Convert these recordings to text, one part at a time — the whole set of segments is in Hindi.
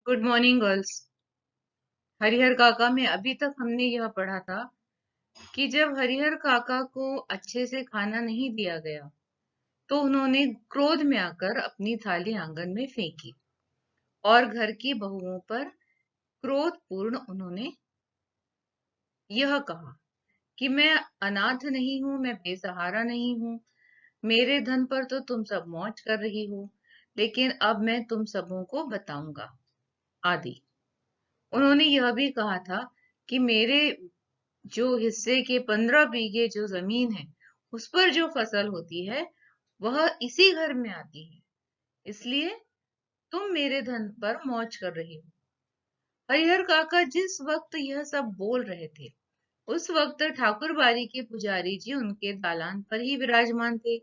Good morning girls. हरिहर काका में अभी तक हमने यह पढ़ा था कि जब हरिहर काका को अच्छे से खाना नहीं दिया गया तो उन्होंने क्रोध में आकर अपनी थाली आंगन में फेंकी और घर की बहुओं पर क्रोधपूर्ण उन्होंने यह कहा कि मैं अनाथ नहीं हूं, मैं बेसहारा नहीं हूं। मेरे धन पर तो तुम सब मौज कर रही हो, लेकिन अब मैं तुम सबों को बताऊंगा आदि। उन्होंने यह भी कहा था कि मेरे जो हिस्से के 15 बीघे जो जमीन है उस पर जो फसल होती है वह इसी घर में आती है, इसलिए तुम मेरे धन पर मौज कर रही हो। हरिहर काका जिस वक्त यह सब बोल रहे थे उस वक्त ठाकुर बाड़ी के पुजारी जी उनके दालान पर ही विराजमान थे।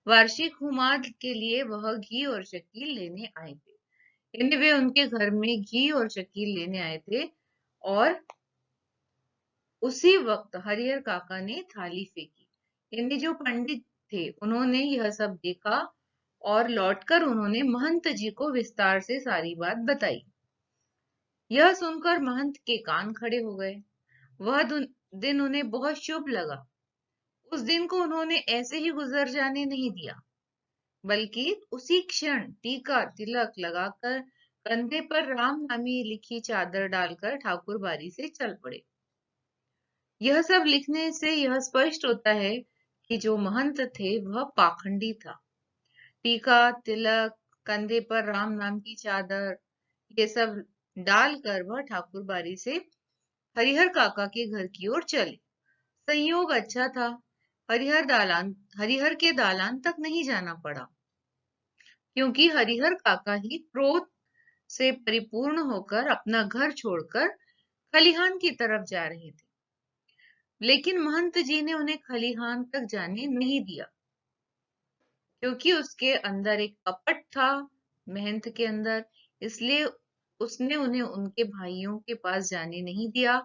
वार्षिक हुमाद के लिए वह घी और शक्कर लेने आए थे। यानी वे उनके घर में घी और शक्कर लेने आए थे और उसी वक्त हरिहर काका ने थाली फेंकी। यानी जो पंडित थे उन्होंने यह सब देखा और लौटकर उन्होंने महंत जी को विस्तार से सारी बात बताई। यह सुनकर महंत के कान खड़े हो गए। वह दिन उन्हें बहुत शुभ लगा। उस दिन को उन्होंने ऐसे ही गुजर जाने नहीं दिया, बल्कि उसी क्षण टीका तिलक लगाकर कंधे पर राम नामी लिखी चादर डालकर ठाकुर बाड़ी से चल पड़े। यह सब लिखने से यह स्पष्ट होता है कि जो महंत थे वह पाखंडी था। टीका तिलक, कंधे पर राम नाम की चादर, ये सब डालकर वह ठाकुर बाड़ी से हरिहर काका के घर की ओर चले। संयोग अच्छा था, हरिहर के दालान तक नहीं जाना पड़ा, क्योंकि हरिहर काका ही क्रोध से परिपूर्ण होकर अपना घर छोड़कर खलिहान की तरफ जा रहे थे। लेकिन महंत जी ने उन्हें खलिहान तक जाने नहीं दिया, क्योंकि उसके अंदर एक कपट था, महंत के अंदर। इसलिए उसने उन्हें उनके भाइयों के पास जाने नहीं दिया।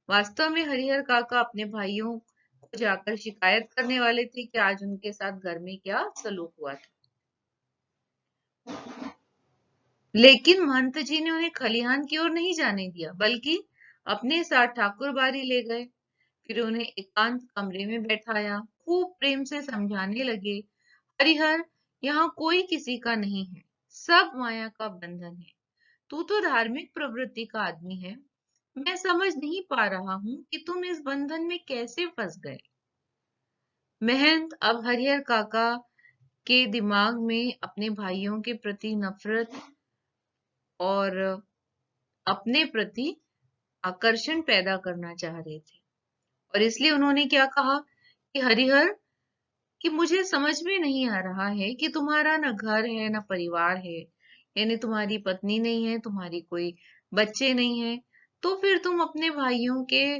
वास्तव में हरिहर काका अपने भाइयों को जाकर शिकायत करने वाले थे कि आज उनके साथ घर में क्या सलूक हुआ था। लेकिन महंत जी ने उन्हें खलिहान की ओर नहीं जाने दिया, बल्कि अपने साथ ठाकुर बाड़ी ले गए। फिर उन्हें एकांत कमरे में बैठाया, खूब प्रेम से समझाने लगे, हरिहर, यहाँ कोई किसी का नहीं है, सब माया का बंधन है। तू तो धार्मिक प्रवृत्ति का आदमी है, मैं समझ नहीं पा रहा हूँ कि तुम इस बंधन में कैसे फंस गए। महंत अब हरिहर काका के दिमाग में अपने भाइयों के प्रति नफरत और अपने प्रति आकर्षण पैदा करना चाह रहे थे, और इसलिए उन्होंने क्या कहा कि हरिहर, कि मुझे समझ में नहीं आ रहा है कि तुम्हारा ना घर है ना परिवार है। यानी तुम्हारी पत्नी नहीं है, तुम्हारी कोई बच्चे नहीं है, तो फिर तुम अपने भाइयों के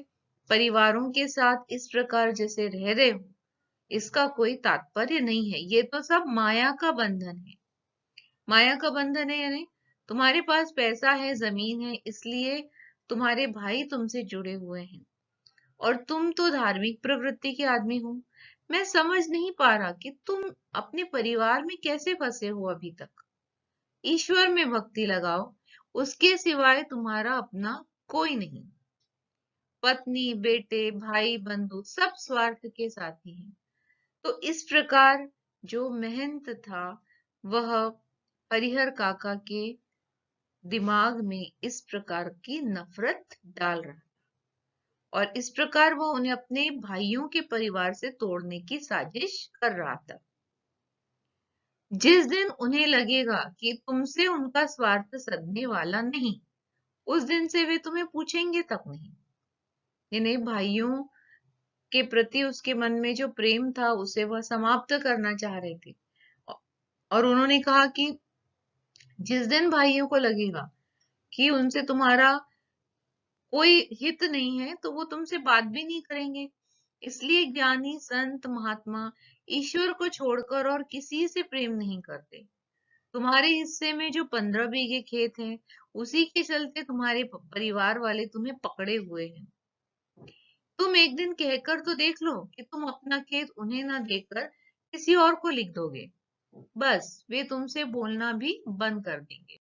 परिवारों के साथ इस प्रकार जैसे रह रहे हो, इसका कोई तात्पर्य नहीं है। ये तो सब माया का बंधन है। माया का बंधन है यानी तुम्हारे पास पैसा है, जमीन है, इसलिए तुम्हारे भाई तुमसे जुड़े हुए हैं, और तुम तो धार्मिक प्रवृत्ति के आदमी हो। मैं समझ नहीं पा रहा कि तुम अपने परिवार में कैसे फंसे हो अभी तक। ईश्वर में भक्ति लगाओ, उसके सिवाय तुम्हारा अपना कोई नहीं। पत्नी, बेटे, भाई, बंधु सब स्वार्थ के साथी हैं। तो इस प्रकार जो महंत था वह हरिहर काका के दिमाग में इस प्रकार की नफरत डाल रहा, और इस प्रकार वह उन्हें अपने भाइयों के परिवार से तोड़ने की साजिश कर रहा था। जिस दिन उन्हें लगेगा कि तुमसे उनका स्वार्थ सधने वाला नहीं, उस दिन से वे तुम्हें पूछेंगे तक नहीं। इन्हें भाइयों के प्रति उसके मन में जो प्रेम था उसे वह समाप्त करना चाह रहे थे। और उन्होंने कहा कि जिस दिन भाइयों को लगेगा कि उनसे तुम्हारा कोई हित नहीं है तो वो तुमसे बात भी नहीं करेंगे। इसलिए ज्ञानी संत महात्मा ईश्वर को छोड़कर और किसी से प्रेम नहीं करते। तुम्हारे हिस्से में जो 15 बीघे खेत हैं, उसी के चलते तुम्हारे परिवार वाले तुम्हें पकड़े हुए हैं। तुम एक दिन कहकर तो देख लो कि तुम अपना खेत उन्हें ना देकर किसी और को लिख दोगे, बस वे तुमसे बोलना भी बंद कर देंगे।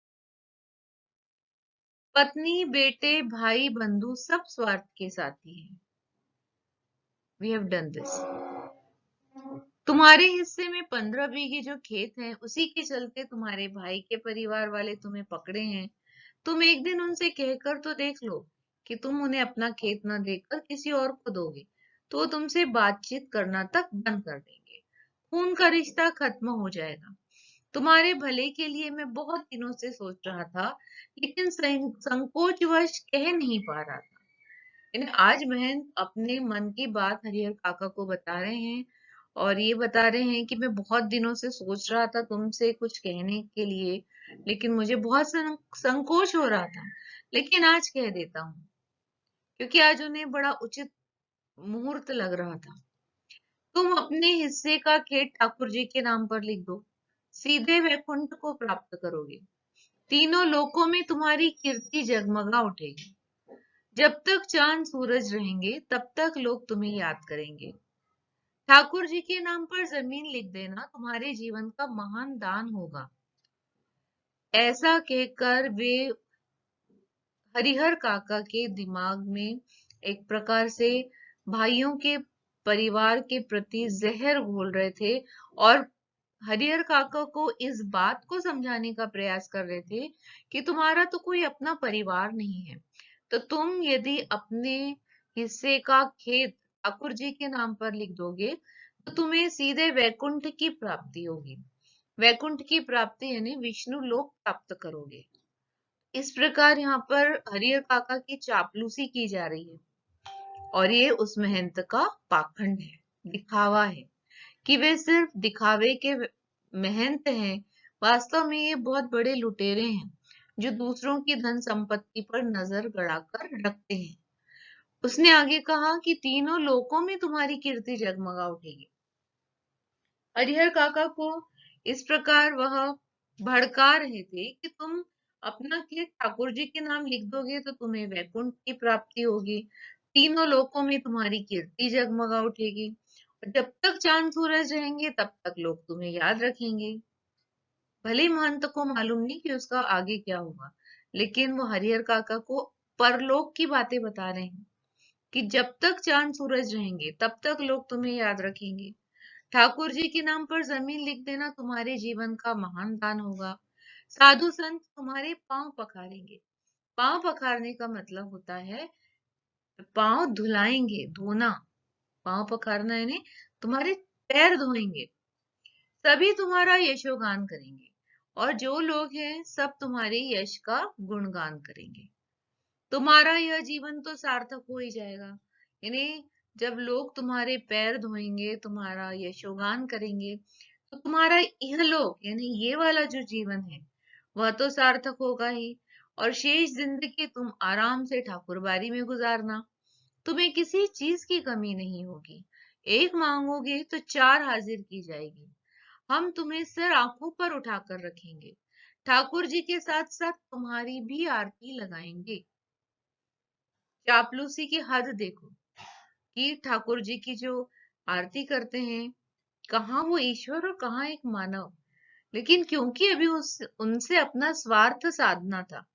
पत्नी, बेटे, भाई, बंधु सब स्वार्थ के साथी हैं। We have done this. तुम्हारे हिस्से में 15 बीघे जो खेत हैं, उसी के चलते तुम्हारे भाई के परिवार वाले तुम्हें पकड़े हैं। तुम एक दिन उनसे कहकर तो देख लो कि तुम उन्हें अपना खेत न देकर किसी और को दोगे, तो वो तुमसे बातचीत करना तक बंद कर देंगे। खून का रिश्ता खत्म हो जाएगा। तुम्हारे भले के लिए मैं बहुत दिनों से सोच रहा था, लेकिन संकोचवश कह नहीं पा रहा था। यानी आज बहन अपने मन की बात हरिहर काका को बता रहे हैं और ये बता रहे हैं कि मैं बहुत दिनों से सोच रहा था तुमसे कुछ कहने के लिए, लेकिन मुझे बहुत संकोच हो रहा था, लेकिन आज कह देता हूँ, क्योंकि आज उन्हें बड़ा उचित मुहूर्त लग रहा था। तुम अपने हिस्से का खेत ठाकुर जी के नाम पर लिख दो, सीधे वैकुंठ को प्राप्त करोगे। तीनों लोकों में तुम्हारी कीर्ति जगमगा उठेगी। जब तक चांद सूरज रहेंगे तब तक लोग तुम्हें याद करेंगे। ठाकुर जी के नाम पर जमीन लिख देना तुम्हारे जीवन का महान दान होगा। ऐसा कहकर वे हरिहर काका के दिमाग में एक प्रकार से भाइयों के परिवार के प्रति जहर घोल रहे थे और हरिहर काका को इस बात को समझाने का प्रयास कर रहे थे कि तुम्हारा तो कोई अपना परिवार नहीं है, तो तुम यदि अपने हिस्से का खेत ठाकुर जी के नाम पर लिख दोगे तो तुम्हें सीधे वैकुंठ की प्राप्ति होगी। वैकुंठ की प्राप्ति यानी विष्णु लोक प्राप्त करोगे। इस प्रकार यहाँ पर हरिहर काका की चापलूसी की जा रही है और ये उस महंत का पाखंड है, दिखावा है कि वे सिर्फ दिखावे के महंत हैं। वास्तव में ये बहुत बड़े लुटेरे हैं जो दूसरों की धन संपत्ति पर नजर गड़ाकर रखते हैं। उसने आगे कहा कि तीनों लोकों में तुम्हारी कीर्ति जगमगा उठेगी। हरिहर काका को इस प्रकार वह भड़का रहे थे कि तुम अपना खेत ठाकुर जी के नाम लिख दोगे तो तुम्हें वैकुंठ की प्राप्ति होगी, तीनों लोकों में तुम्हारी कीर्ति जगमगा उठेगी और जब तक चांद सूरज रहेंगे तब तक लोग तुम्हें याद रखेंगे। भले महंत को मालूम नहीं कि उसका आगे क्या होगा, लेकिन वो हरिहर काका को परलोक की बातें बता रहे हैं कि जब तक चांद सूरज रहेंगे तब तक लोग तुम्हें याद रखेंगे। ठाकुर जी के नाम पर जमीन लिख देना तुम्हारे जीवन का महान दान होगा। साधु संत तुम्हारे पांव पखारेंगे। पांव पखारने का मतलब होता है पांव धुलाएंगे, धोना। पांव पखारना यानी तुम्हारे पैर धोएंगे। सभी तुम्हारा यशोगान करेंगे और जो लोग हैं सब तुम्हारे यश का गुणगान करेंगे। तुम्हारा यह जीवन तो सार्थक हो ही जाएगा। यानी जब लोग तुम्हारे पैर धोएंगे, तुम्हारा यशोगान करेंगे, तो तुम्हारा इहलोक यानी ये वाला जो जीवन है वह तो सार्थक होगा ही और शेष जिंदगी तुम आराम से ठाकुरबारी में गुजारना। तुम्हें किसी चीज की कमी नहीं होगी। एक मांगोगे तो चार हाजिर की जाएगी। हम तुम्हें सिर आंखों पर उठाकर रखेंगे। ठाकुर जी के साथ साथ तुम्हारी भी आरती लगाएंगे। चापलूसी की हद देखो कि ठाकुर जी की जो आरती करते हैं, कहाँ वो ईश्वर और कहाँ एक मानव। लेकिन क्योंकि अभी उनसे अपना स्वार्थ साधना था,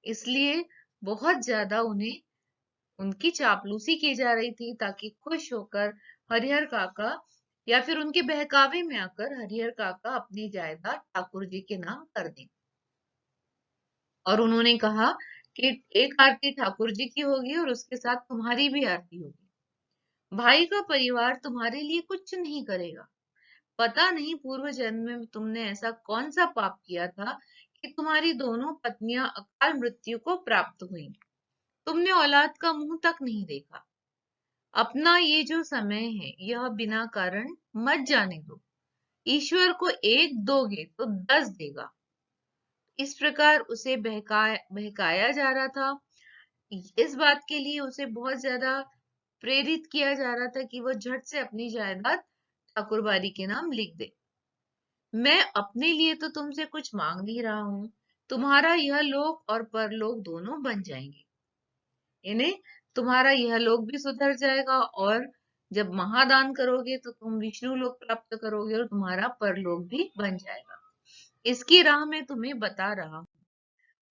इसलिए बहुत ज्यादा उन्हें उनकी चापलूसी की जा रही थी ताकि खुश होकर हरिहर काका या फिर उनके बहकावे में आकर हरिहर काका अपनी जायदाद ठाकुर जी के नाम कर दें। और उन्होंने कहा कि एक आरती ठाकुर जी की होगी और उसके साथ तुम्हारी भी आरती होगी। भाई का परिवार तुम्हारे लिए कुछ नहीं करेगा। पता नहीं पूर्व जन्म में तुमने ऐसा कौन सा पाप किया था कि तुम्हारी दोनों पत्नियां अकाल मृत्यु को प्राप्त हुई। तुमने औलाद का मुंह तक नहीं देखा। अपना ये जो समय है यह बिना कारण मत जाने दो। ईश्वर को एक दोगे तो 10 देगा। इस प्रकार उसे बहकाया जा रहा था। इस बात के लिए उसे बहुत ज्यादा प्रेरित किया जा रहा था कि वो झट से अपनी जायदाद ठाकुरबाड़ी के नाम लिख दे। मैं अपने लिए तो तुमसे कुछ मांग नहीं रहा हूं, तुम्हारा यह लोक और परलोक दोनों बन जाएंगे। इन्हें तुम्हारा यह लोक भी सुधर जाएगा और जब महादान करोगे तो तुम विष्णु लोक प्राप्त करोगे और तुम्हारा परलोक भी बन जाएगा। इसकी राह मैं तुम्हें बता रहा हूं।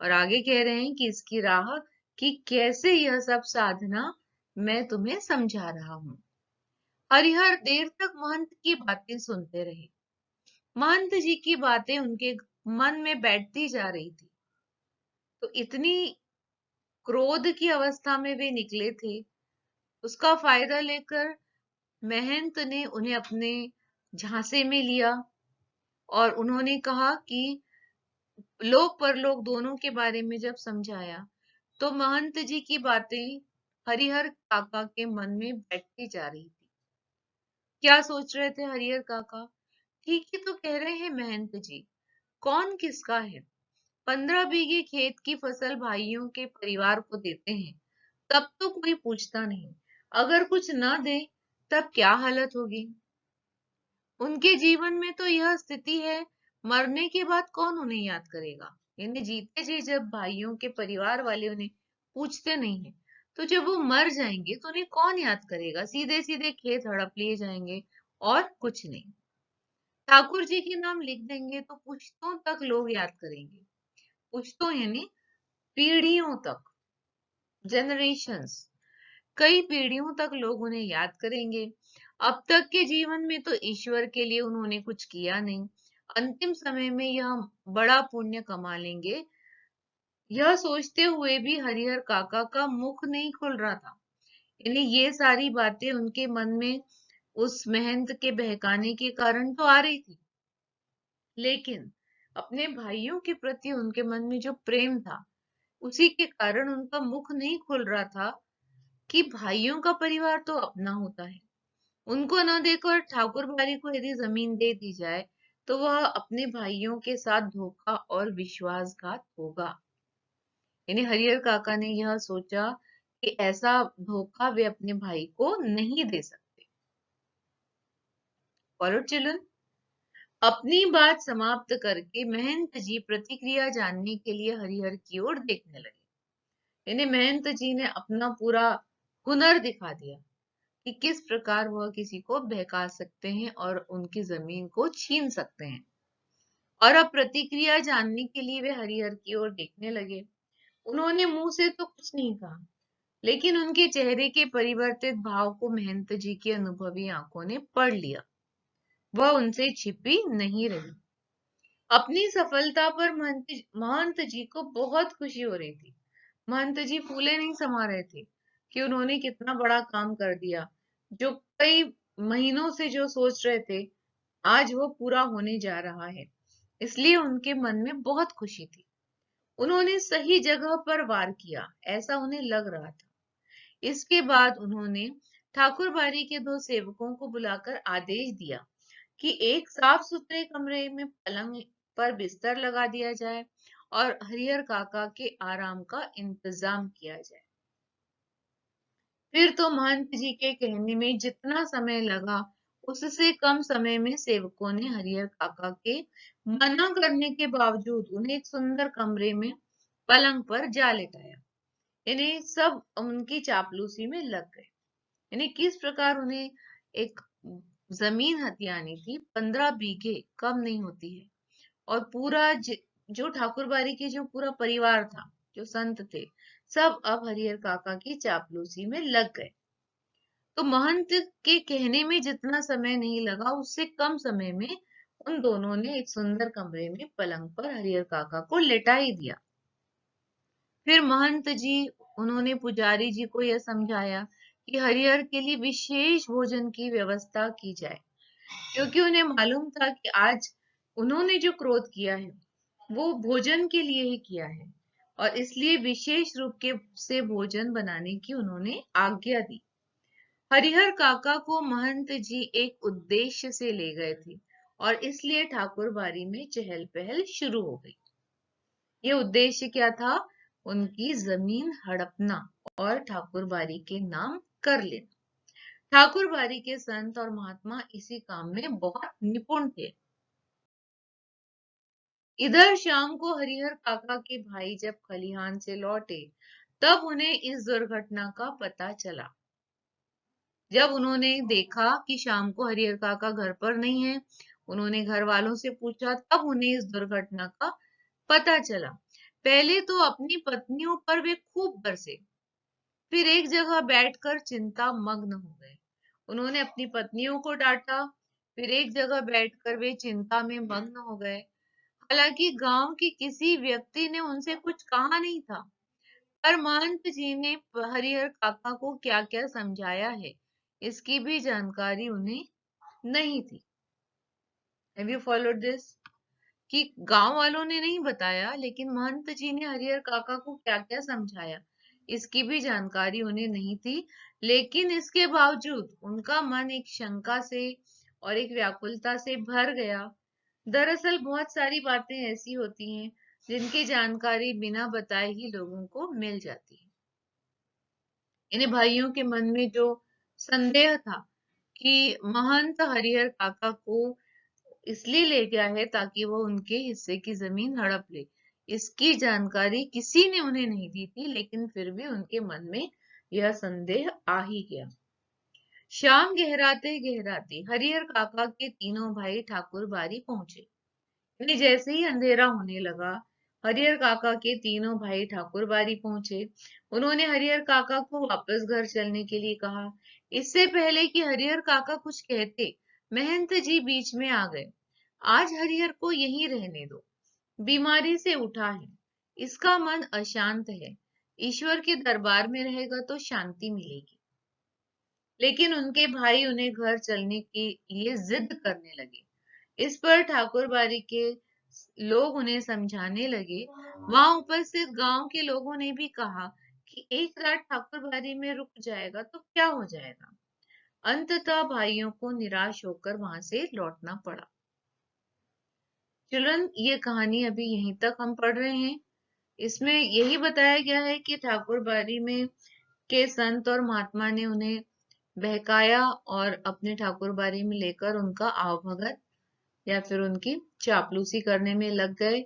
और आगे कह रहे हैं कि इसकी राह कि कैसे यह सब साधना मैं तुम्हें समझा रहा हूँ। हरिहर देर तक महंत की बातें सुनते रहे। महंत जी की बातें उनके मन में बैठती जा रही थी। तो इतनी क्रोध की अवस्था में वे निकले थे, उसका फायदा लेकर महंत ने उन्हें अपने झांसे में लिया और उन्होंने कहा कि लोक परलोक दोनों के बारे में जब समझाया तो महंत जी की बातें हरिहर काका के मन में बैठती जा रही थी। क्या सोच रहे थे हरिहर काका? ठीक ही तो कह रहे हैं महंत जी। कौन किसका है? 15 बीघे खेत की फसल भाइयों के परिवार को देते हैं, तब तो कोई पूछता नहीं। अगर कुछ न दे तब क्या हालत होगी? उनके जीवन में तो यह स्थिति है, मरने के बाद कौन उन्हें याद करेगा? यानी जीते जी जब भाइयों के परिवार वाले उन्हें पूछते नहीं है, तो जब वो मर जाएंगे तो उन्हें कौन याद करेगा? सीधे सीधे खेत हड़प लिए जाएंगे और कुछ नहीं। ठाकुर जी के नाम लिख देंगे तो पुश्तों तक लोग याद करेंगे। पुश्तों यानी पीढ़ियों तक, जनरेशंस, कई पीढ़ियों तक लोग उन्हें याद करेंगे। अब तक के जीवन में तो ईश्वर के लिए उन्होंने कुछ किया नहीं, अंतिम समय में यह बड़ा पुण्य कमा लेंगे। यह सोचते हुए भी हरिहर काका का मुख नहीं खुल रहा था। यानी ये सारी बातें उनके मन में उस महंत के बहकाने के कारण तो आ रही थी, लेकिन अपने भाइयों के प्रति उनके मन में जो प्रेम था, उसी के कारण उनका मुख नहीं खुल रहा था कि भाइयों का परिवार तो अपना होता है। उनको न देकर ठाकुर बारी को यदि जमीन दे दी जाए तो वह अपने भाइयों के साथ धोखा और विश्वासघात होगा। यानी हरिहर काका ने यह सोचा कि ऐसा धोखा वे अपने भाई को नहीं दे सकते। Follow children. अपनी बात समाप्त करके महंत जी प्रतिक्रिया जानने के लिए हरिहर की ओर देखने लगे। यानी महंत जी ने अपना पूरा हुनर दिखा दिया कि किस प्रकार वह किसी को बहका सकते हैं और उनकी जमीन को छीन सकते हैं। और अब प्रतिक्रिया जानने के लिए वे हरिहर की ओर देखने लगे। उन्होंने मुंह से तो कुछ नहीं कहा, लेकिन उनके चेहरे के परिवर्तित भाव को महंत जी की अनुभवी आंखों ने पढ़ लिया। वह उनसे छिपी नहीं रही। अपनी सफलता पर महंत जी को बहुत खुशी हो रही थी। महंत जी फूले नहीं समा रहे थे कि उन्होंने कितना बड़ा काम कर दिया। जो कई महीनों से जो सोच रहे थे, आज वो पूरा होने जा रहा है। इसलिए उनके मन में बहुत खुशी थी। उन्होंने सही जगह पर वार किया, ऐसा उन्हें लग रहा था। इसके बाद उन्होंने ठाकुर बारी के 2 सेवकों को बुलाकर आदेश दिया कि एक साफ सुथरे कमरे में पलंग पर बिस्तर लगा दिया जाए और हरिहर काका के आराम का इंतजाम किया जाए। फिर तो महंत जी के कहने में जितना समय लगा, उससे कम समय में सेवकों ने हरिहर काका के मना करने के बावजूद उन्हें एक सुंदर कमरे में पलंग पर जा लेटाया। इन्हें सब उनकी चापलूसी में लग गए। यानी किस प्रकार उन्हें एक जमीन हथियानी थी, 15 बीघे कम नहीं होती है। और पूरा जो ठाकुरबाड़ी के जो पूरा परिवार था, जो संत थे, सब अब हरिहर काका की चापलूसी में लग गए। तो महंत के कहने में जितना समय नहीं लगा, उससे कम समय में उन दोनों ने एक सुंदर कमरे में पलंग पर हरिहर काका को लेटा ही दिया। फिर महंत जी उन्होंने पुजारी जी को यह समझाया कि हरिहर के लिए विशेष भोजन की व्यवस्था की जाए, क्योंकि उन्हें मालूम था कि आज उन्होंने जो क्रोध किया है वो भोजन के लिए ही किया है, और इसलिए विशेष रूप के से भोजन बनाने की उन्होंने आज्ञा दी। हरिहर काका को महंत जी एक उद्देश्य से ले गए थे और इसलिए ठाकुर बाड़ी में चहल पहल शुरू हो गई। ये उद्देश्य क्या था? उनकी जमीन हड़पना और ठाकुर बाड़ी के नाम कर लेना। ठाकुर बाड़ी के संत और महात्मा इसी काम में बहुत निपुण थे। इधर शाम को हरिहर काका के भाई जब खलिहान से लौटे, तब उन्हें इस दुर्घटना का पता चला। जब उन्होंने देखा कि शाम को हरिहर काका घर पर नहीं है, उन्होंने घर वालों से पूछा, तब उन्हें इस दुर्घटना का पता चला। पहले तो अपनी पत्नियों पर वे खूब बरसे, फिर एक जगह बैठकर चिंता मग्न हो गए। उन्होंने अपनी पत्नियों को डांटा, फिर एक जगह बैठकर वे चिंता में मग्न हो गए। हालांकि गांव के किसी व्यक्ति ने उनसे कुछ कहा नहीं था, पर महंत जी ने हरिहर काका को क्या-क्या समझाया है, इसकी भी जानकारी उन्हें नहीं थी। Have you followed this? कि गांव वालों ने नहीं बताया, लेकिन महंत जी ने हरिहर काका को क्या-क्या समझाया, इसकी भी जानकारी उन्हें नहीं थी। लेकिन इसके बावजूद उनका मन एक शंका से और एक व्याकुलता से भर गया। दरअसल बहुत सारी बातें ऐसी होती हैं जिनकी जानकारी बिना बताए ही लोगों को मिल जाती है। इन्हें भाइयों के मन में जो संदेह था कि महंत हरिहर काका को इसलिए ले गया है ताकि वो उनके हिस्से की जमीन हड़प ले, इसकी जानकारी किसी ने उन्हें नहीं दी थी, लेकिन फिर भी उनके मन में यह संदेह आ ही गया। शाम गहराते गहराते हरिहर काका के तीनों भाई ठाकुर बारी पहुंचे। यानी जैसे ही अंधेरा होने लगा, हरिहर काका के तीनों भाई ठाकुर बारी पहुंचे। उन्होंने हरिहर काका को वापस घर चलने के लिए कहा। इससे पहले कि हरिहर काका कुछ कहते, महंत जी बीच में आ गए। आज हरिहर को यहीं रहने दो, बीमारी से उठा है, इसका मन अशांत है, ईश्वर के दरबार में रहेगा तो शांति मिलेगी। लेकिन उनके भाई उन्हें घर चलने के लिए जिद करने लगे। इस पर ठाकुर बारी के लोग उन्हें समझाने लगे। वहां उपस्थित गांव के लोगों ने भी कहा कि एक रात ठाकुर बारी में रुक जाएगा तो क्या हो जाएगा। अंततः भाइयों को निराश होकर वहां से लौटना पड़ा। चिल्ड्रन, ये कहानी अभी यहीं तक हम पढ़ रहे हैं। इसमें यही बताया गया है कि ठाकुर बारी में के संत और महात्मा ने उन्हें बहकाया और अपने ठाकुर बारी में लेकर उनका आवभगत या फिर उनकी चापलूसी करने में लग गए।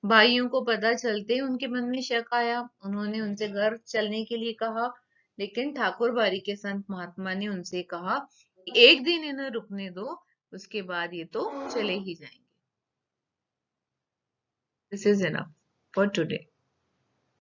भाइयों को पता चलते ही उनके मन में शक आया। उन्होंने उनसे घर चलने के लिए कहा, लेकिन ठाकुर बारी के संत महात्मा ने उनसे कहा कि एक दिन इन्हें रुकने दो, उसके बाद ये तो चले ही जाएंगे। This is enough for today.